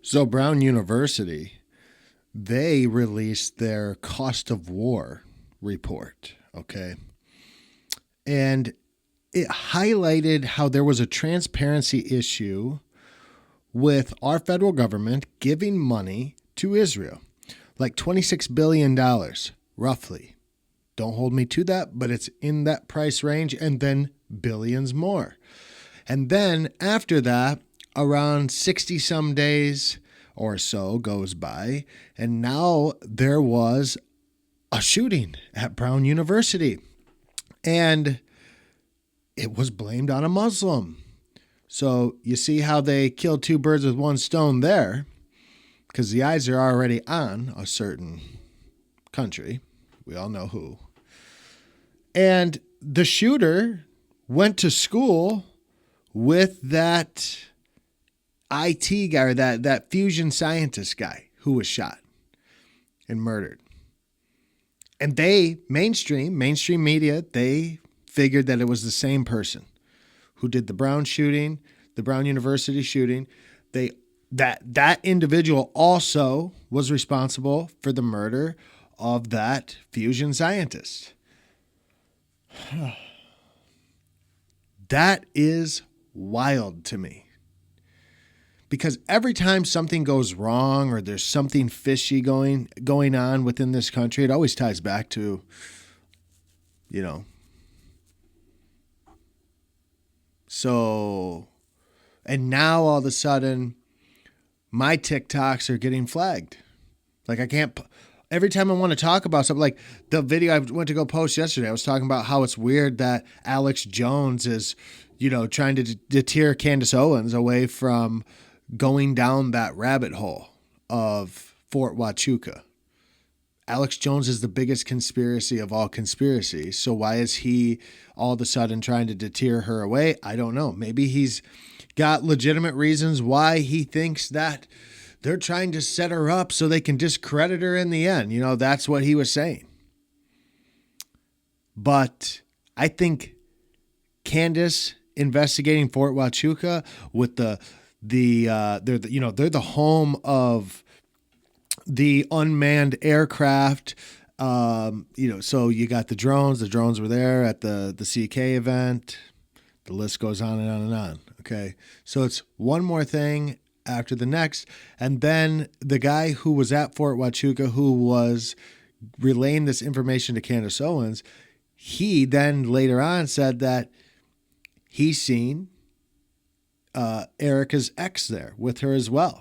So Brown University, they released their cost of war report, okay? And it highlighted how there was a transparency issue with our federal government giving money to Israel, like $26 billion, roughly. Don't hold me to that, but it's in that price range, and then billions more. And then after that, around 60 some days or so goes by, and now there was a shooting at Brown University, and it was blamed on a Muslim. So you see how they killed two birds with one stone there, because the eyes are already on a certain country. We all know who. And the shooter went to school with that IT guy, or that fusion scientist guy who was shot and murdered. And mainstream media, they figured that it was the same person who did the Brown shooting, the Brown University shooting. That individual also was responsible for the murder of that fusion scientist. That is wild to me. Because every time something goes wrong or there's something fishy going on within this country, it always ties back to, you know. So, and now all of a sudden, my TikToks are getting flagged. Like I can't, every time I want to talk about something, like the video I went to go post yesterday, I was talking about how it's weird that Alex Jones is, trying to deter Candace Owens away from going down that rabbit hole of Fort Huachuca. Alex Jones is the biggest conspiracy of all conspiracies. So why is he all of a sudden trying to deter her away? I don't know. Maybe he's got legitimate reasons why he thinks that they're trying to set her up so they can discredit her in the end. That's what he was saying. But I think Candace investigating Fort Huachuca with they're the home of the unmanned aircraft. So you got the drones. The drones were there at the CK event. The list goes on and on and on. Okay. So it's one more thing after the next. And then the guy who was at Fort Huachuca, who was relaying this information to Candace Owens, he then later on said that he's seen Erica's ex there with her as well.